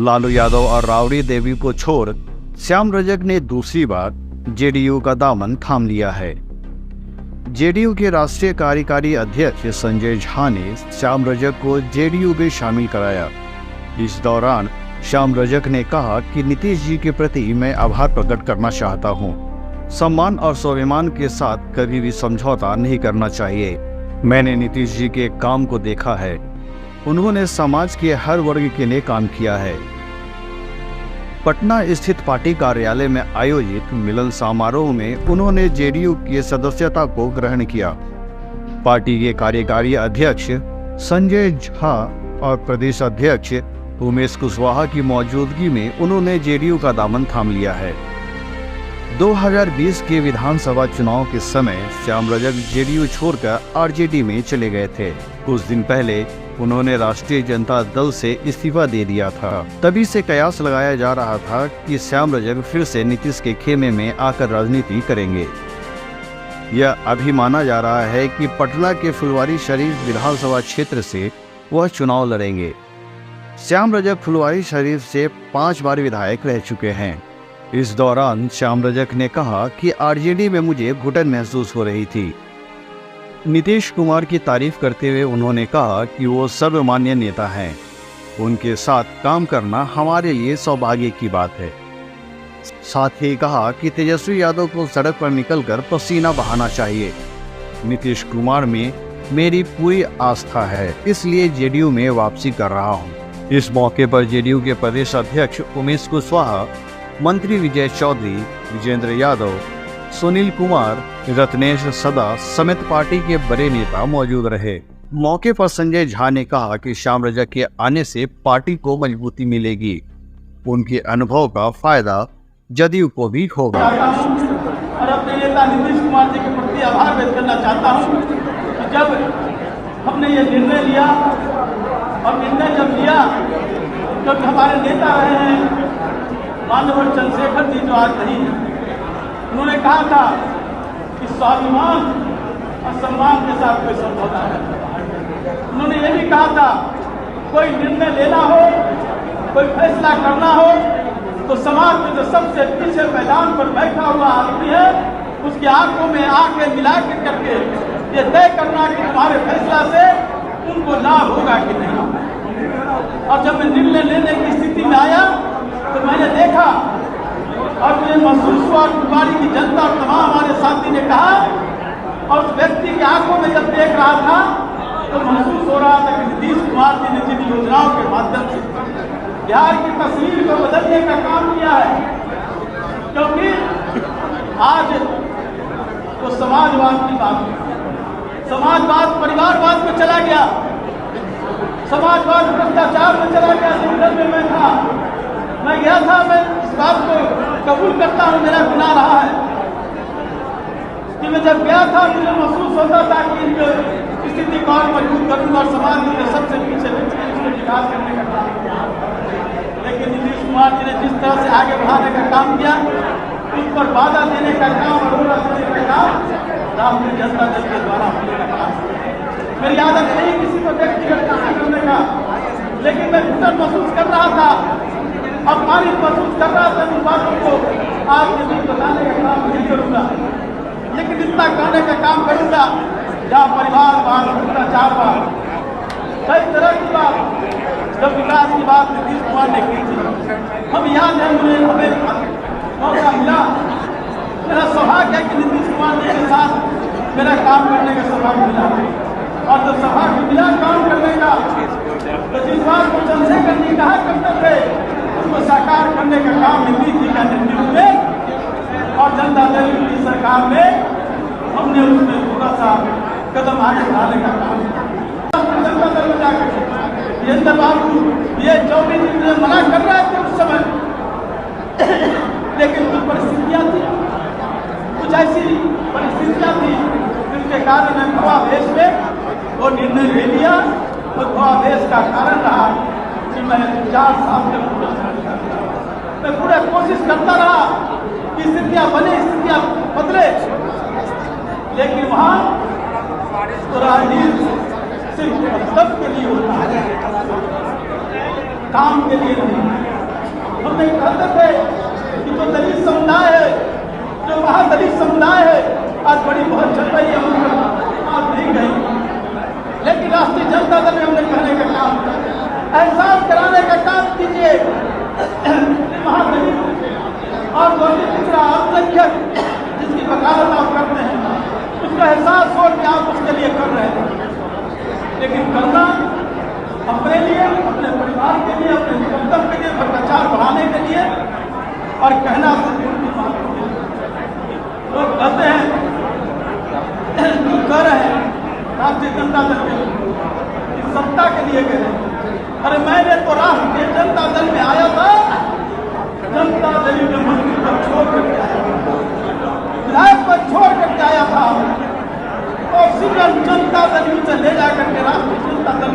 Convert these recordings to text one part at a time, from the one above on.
लालू यादव और राबड़ी देवी को छोड़ श्याम रजक ने दूसरी बार जेडीयू का दामन थाम लिया है। जेडीयू के राष्ट्रीय कार्यकारी अध्यक्ष संजय झा ने श्याम रजक को जेडीयू में शामिल कराया। इस दौरान श्याम रजक ने कहा कि नीतीश जी के प्रति मैं आभार प्रकट करना चाहता हूं। सम्मान और स्वाभिमान के साथ कभी भी समझौता नहीं करना चाहिए। मैंने नीतीश जी के काम को देखा है। उन्होंने समाज के हर वर्ग के लिए काम किया है। पटना स्थित पार्टी कार्यालय में आयोजित मिलन समारोह में उन्होंने जेडीयू की सदस्यता को ग्रहण किया। पार्टी के कार्यकारी अध्यक्ष संजय झा और प्रदेश अध्यक्ष उमेश कुशवाहा की मौजूदगी में उन्होंने जेडीयू का दामन थाम लिया है। 2020 के विधानसभा चुनाव के समय श्याम रजक जेडीयू छोड़कर आरजेडी में चले गए थे। कुछ दिन पहले उन्होंने राष्ट्रीय जनता दल से इस्तीफा दे दिया था। तभी से कयास लगाया जा रहा था कि श्याम रजक फिर से नीतीश के खेमे में आकर राजनीति करेंगे। यह अभी माना जा रहा है कि पटना के फुलवारीशरीफ विधानसभा क्षेत्र से वह चुनाव लड़ेंगे। श्याम रजक फुलवारीशरीफ से 5 बार विधायक रह चुके हैं। इस दौरान श्याम रजक ने कहा कि आरजेडी में मुझे घुटन महसूस हो रही थी। नीतीश कुमार की तारीफ करते हुए उन्होंने कहा कि वो सर्वमान्य नेता हैं। उनके साथ काम करना हमारे लिए सौभाग्य की बात है। साथ ही कहा कि तेजस्वी यादव को सड़क पर निकलकर पसीना बहाना चाहिए। नीतीश कुमार में मेरी पूरी आस्था है, इसलिए जेडीयू में वापसी कर रहा हूं। इस मौके पर जेडीयू के प्रदेश अध्यक्ष उमेश कुशवाहा, मंत्री विजय चौधरी, विजेंद्र यादव, सुनील कुमार, रत्नेश सदा समेत पार्टी के बड़े नेता मौजूद रहे। मौके पर संजय झा ने कहा कि श्याम रजक के आने से पार्टी को मजबूती मिलेगी। उनके अनुभव का फायदा जदयू को भी होगा। और अपने नेता नीतीश कुमार जी के प्रति आभार व्यक्त करना चाहता हूँ कि जब हमने ये निर्णय लिया और निर्णय जब लिया, जब हमारे नेता रहे हैं माननीय चंद्रशेखर जी जो आज नहीं है, उन्होंने कहा था कि स्वाभिमान और सम्मान के साथ कोई समझौता है। उन्होंने ये भी कहा था कोई निर्णय लेना हो, कोई फैसला करना हो तो समाज में जो सबसे पीछे मैदान पर बैठा हुआ आदमी है उसकी आंखों में आंखें मिला के करके ये तय करना कि तुम्हारे फैसला से उनको लाभ होगा कि नहीं। और जब मैं निर्णय लेने की स्थिति में आया तो मैंने देखा और मुझे महसूस हुआ, फुलवारी की जनता और तमाम हमारे साथी ने कहा, और उस व्यक्ति की आंखों में जब देख रहा था तो महसूस हो रहा था कि नीतीश कुमार जी ने जिन योजनाओं के माध्यम से बिहार की तस्वीर को बदलने का काम किया है, क्योंकि आज तो समाजवाद की बात, समाजवाद परिवारवाद में चला गया, समाजवाद भ्रष्टाचार में चला गया। जिस में मैं था, मैं गया था, मैं इस बात को कबूल करता हूँ, मेरा गुनाह रहा है कि मैं जब गया था मुझे महसूस होता था कि इनकी स्थिति को और मजबूत करूँगा और समाज में सबसे पीछे उसको विकास करने का काम किया। लेकिन नीतीश कुमार जी ने जिस तरह से आगे बढ़ाने का काम किया, उस पर बाधा देने का काम और रोड़ा देने का काम राष्ट्रीय जनता दल के द्वारा होने का काम। मेरी आदत नहीं किसी को व्यक्तिगत करने का, लेकिन मैं घुटन महसूस कर रहा था, अपमानित महसूस कर रहा था। उन बातों को आज के दिन बताने का काम नहीं करूँगा, लेकिन इतना करने का काम करूँगा जहाँ परिवारवाद, भ्रष्टाचारवाद, कई तरह की बात, जब विकास की बात नीतीश कुमार ने की थी, हम याद है मुझे हमें मौका मिला, मेरा सौभाग्य है कि नीतीश कुमार जी के साथ मेरा काम करने का सौभाग्य मिला। और जब सौभाग्य मिला काम करने का, तो जिस बात को चंद्रशेखर जी कहा करते थे उसको साकार करने का काम नीतीश जी का नेतृत्व में और जनता दल की सरकार में हमने उसमें थोड़ा सा कदम आगे बढ़ाने का काम किया। जनता दल में जाकर वीरेंद्र बाबू ये 24 दिन में मना कर रहे थे उस समय, लेकिन कुछ परिस्थितियाँ थी, कुछ ऐसी परिस्थितियाँ थी जिनके कारण मैं भावावेश में वो निर्णय ले लिया। और भावावेश का कारण रहा कि मैं 4 साल तक मैं पूरा कोशिश करता रहा कि स्थितियाँ बने, स्थितियाँ बदले, लेकिन वहाँ तो राजनीति सिर्फ मतलब के लिए होता है, काम के लिए नहीं। हमने कहते थे कि जो दलित समुदाय है, जो महादलित समुदाय है, आज बड़ी बहुत चल रही है, आज नहीं गई। लेकिन राष्ट्रीय जनता दल में हमने कहने का काम, एहसास कराने का काम कीजिए। महादलित और दूसरा अल्पसंख्यक जिसकी वकालत आप करते हैं, उसका एहसास हो कि आप उसके लिए कर रहे हैं। लेकिन करना अपने लिए, अपने परिवार के लिए, अपने निकटतम के लिए, भ्रष्टाचार बढ़ाने के लिए और कहना उनकी बात के लिए। लोग कहते हैं, कह रहे हैं राष्ट्रीय जनता दल के लोग सत्ता के लिए गए। अरे मैंने तो राष्ट्रीय जनता दल में आया था, जनता दल के मंत्री पर छोड़ करके आया, विधायक पर छोड़ करके आया था। ऑक्सीजन जनता दल से ले जाकर के राष्ट्रीय जनता दल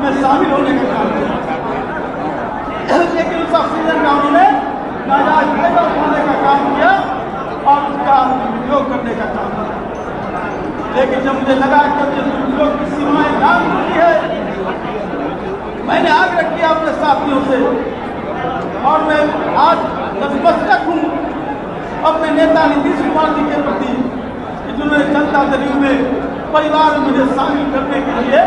में शामिल होने का काम किया। लेकिन उस ऑक्सीजन का उन्होंने नाजायज फायदा उठाने का काम किया और उसका उपयोग करने का काम किया। लेकिन जब मुझे लगा कि ये दुरुपयोग की सीमाएं नाम होती है, मैंने आग्रह किया अपने साथियों से और मैं आज नतमस्तक हूँ अपने नेता नीतीश कुमार जी के प्रति कि जिन्होंने जनता दल में परिवार में मुझे शामिल करने के लिए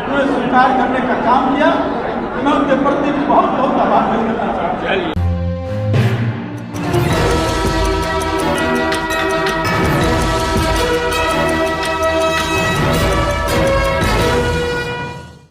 उन्हें स्वीकार करने का काम किया। मैं उनके प्रति